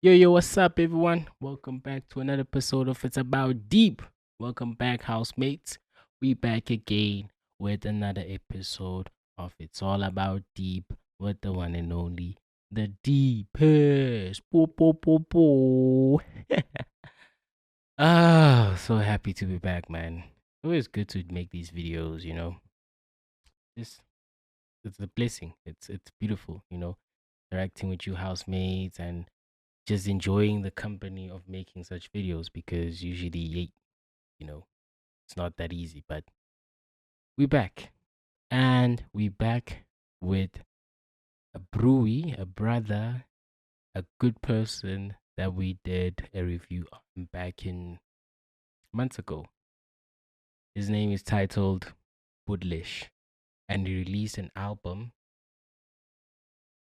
Yo, what's up, everyone? Welcome back to another episode of It's About Deep. Welcome back, housemates. We back again with another episode of It's All About Deep with the one and only, the deepest. Po, po, po, po. So happy to be back, man. Always good to make these videos. This it's a blessing. It's beautiful, interacting with you housemates and just enjoying the company of making such videos because usually, you know, it's not that easy. But we back, and we back with a brewy, a brother, a good person that we did a review on back in months ago. His name is titled Bhutlish, and he released an album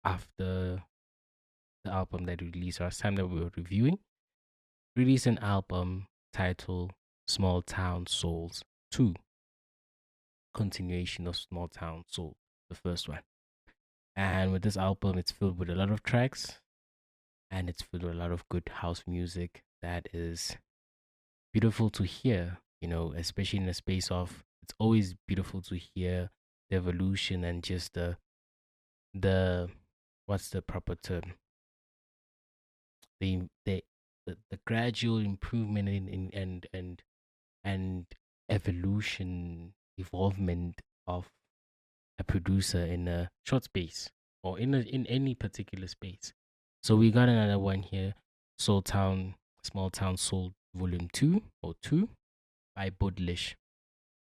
after the album that he released last time that we were reviewing. Released an album titled Small Town Souls 2, continuation of Small Town Soul, the first one. And with this album, it's filled with a lot of tracks and it's filled with a lot of good house music that is beautiful to hear, especially in the space of it's always beautiful to hear the evolution and just the what's the proper term? The the the gradual improvement and evolution evolvement of a producer in a short space or in any particular space. So we got another one here, Soul Town, Small Town Soul Volume 2 or 2 by Bhutlish.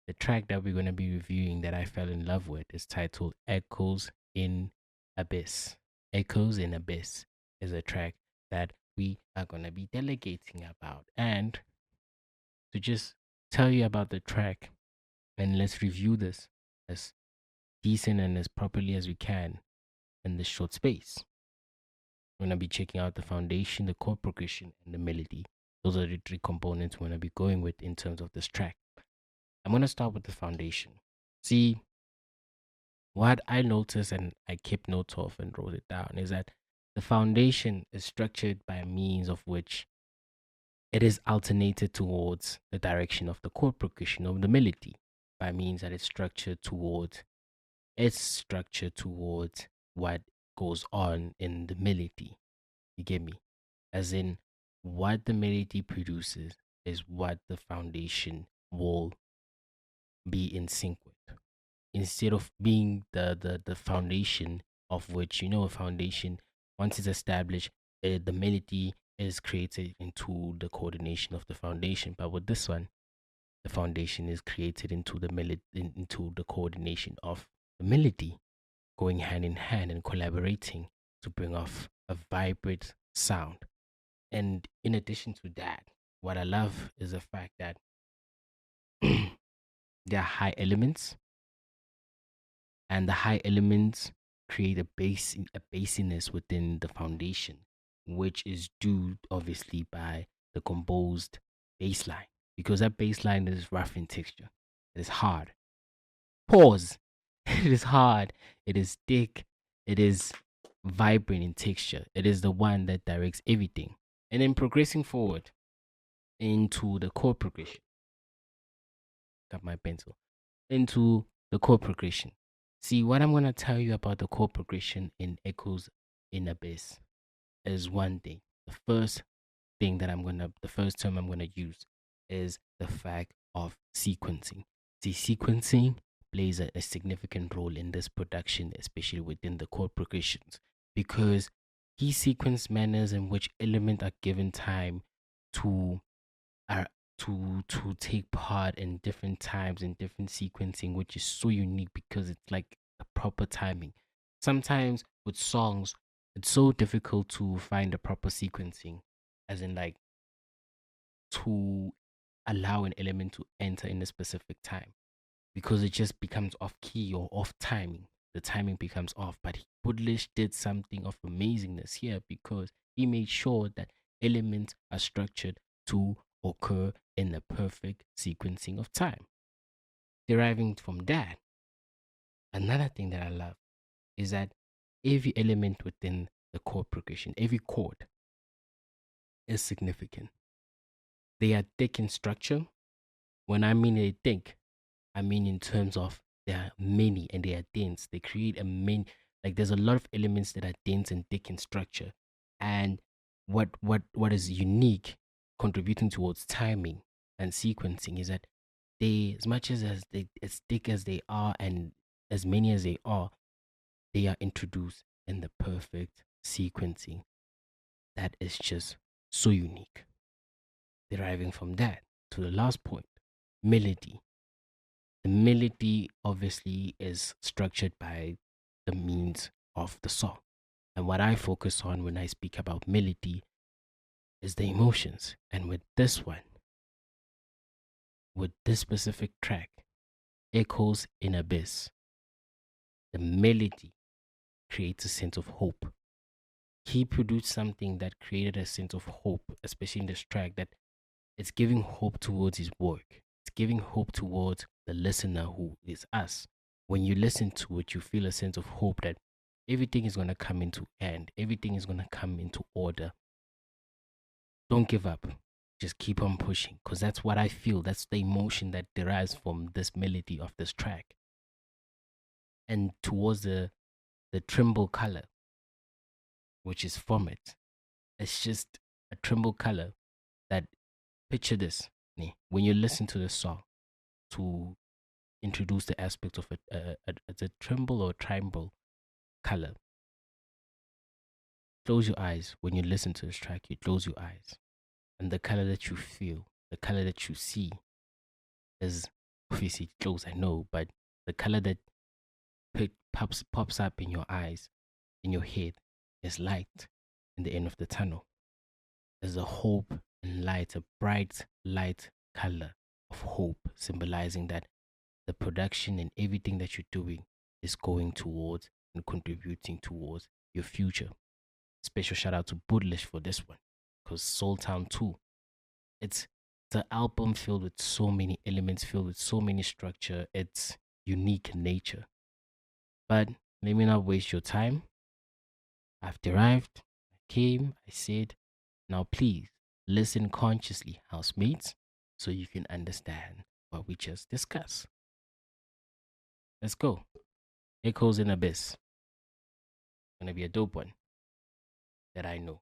The track that we're going to be reviewing that I fell in love with is titled Echoes in Abyss. Echoes in Abyss is a track that we are going to be delegating about. And to just tell you about the track and let's review this as decent and as properly as we can in this short space. We're going to be checking out the foundation, the chord progression, and the melody. Those are the three components we're going to be going with in terms of this track. I'm going to start with the foundation. See, what I noticed and I kept notes of and wrote it down is that the foundation is structured by means of which it is alternated towards the direction of the chord progression of the melody by means that it's structured towards what goes on in the melody. You get me? As in, what the melody produces is what the foundation will be in sync with. Instead of being the foundation of which, a foundation, once it's established, the melody is created into the coordination of the foundation. But with this one, the foundation is created into the melody, into the coordination of the melody, going hand in hand and collaborating to bring off a vibrant sound. And in addition to that, what I love is the fact that there are high elements, and the high elements create a basiness within the foundation, which is due obviously by the composed bass line, because that bass line is rough in texture. It is hard. Pause. It is hard. It is thick. It is vibrant in texture. It is the one that directs everything. And then progressing forward into the chord progression. Got my pencil. Into the chord progression. See, what I'm going to tell you about the chord progression in Echoes in Abyss is one thing. The first term I'm going to use is the fact of sequencing. See, sequencing plays a significant role in this production, especially within the chord progressions, because he sequence manners in which elements are given time to are to take part in different times and different sequencing, which is so unique because it's like a proper timing. Sometimes with songs, it's so difficult to find the proper sequencing, as in like to allow an element to enter in a specific time because it just becomes off key or off timing. The timing becomes off. But Woodlish did something of amazingness here because he made sure that elements are structured to occur in the perfect sequencing of time. Deriving from that, another thing that I love is that every element within the chord progression, every chord is significant. They are thick in structure. When I mean they thick, I mean in terms of there are many and they are dense. They create a main, like there's a lot of elements that are dense and thick in structure. And what is unique contributing towards timing and sequencing is that they, as much as they as thick as they are and as many as they are introduced in the perfect sequencing that is just so unique. Deriving from that to the last point, melody. The melody obviously is structured by the means of the song. And what I focus on when I speak about melody is the emotions. And with this one, with this specific track, Echoes in Abyss, the melody creates a sense of hope. He produced something that created a sense of hope, especially in this track, that it's giving hope towards his work. It's giving hope towards the listener who is us. When you listen to it, you feel a sense of hope that everything is going to come into end, everything is going to come into order. Don't give up. Just keep on pushing because that's what I feel. That's the emotion that derives from this melody of this track. And towards the tremble color, which is from it, it's just a tremble color that, picture this, when you listen to the song, to introduce the aspect of a tremble or tremble color. Close your eyes when you listen to this track. You close your eyes, and the color that you feel, the color that you see, is obviously close. I know, but the color that pops up in your eyes, in your head, is light in the end of the tunnel. There's a hope and light, a bright light color of hope, symbolizing that the production and everything that you're doing is going towards and contributing towards your future. Special shout out to Bhutlish for this one, because Soul Town 2, it's the album filled with so many elements, filled with so many structure. It's unique in nature. But let me not waste your time. I've arrived, I came, I said, now please listen consciously, housemates, so you can understand what we just discussed. Let's go. Echoes in Abyss. Gonna be a dope one that I know.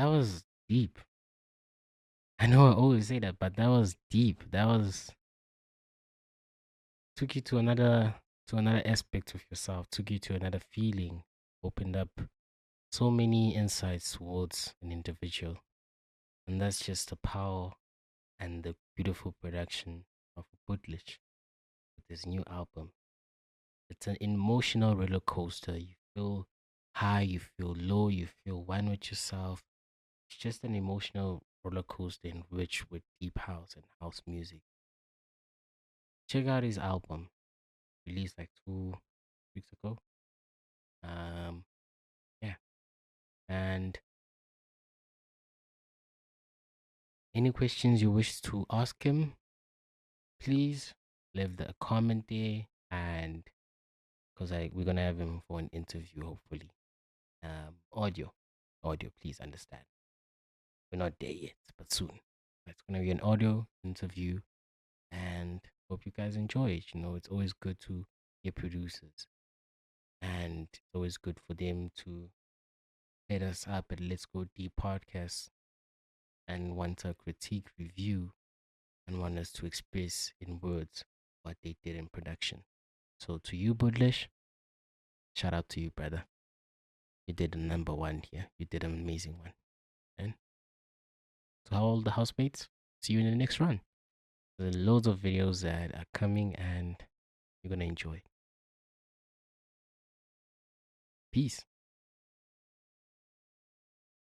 That was deep. I know I always say that, but that was deep. That was took you to another aspect of yourself, took you to another feeling, opened up so many insights towards an individual. And that's just the power and the beautiful production of Bhutlish with his new album. It's an emotional roller coaster. You feel high, you feel low, you feel one with yourself. It's just an emotional roller coaster enriched with deep house and house music. Check out his album, released like 2 weeks ago. Um, yeah. And any questions you wish to ask him, please leave the comment there, and because we're gonna have him for an interview, hopefully. Audio, audio. Please understand, we're not there yet, but soon. It's gonna be an audio interview, and hope you guys enjoy it. You know, it's always good to hear producers, and it's always good for them to hit us up at Let's Go Deep podcast and want a critique review and want us to express in words what they did in production. So to you, Budlish, shout out to you, brother. You did a number one here. You did an amazing one. And to all the housemates, see you in the next run. There are loads of videos that are coming and you're gonna enjoy. Peace.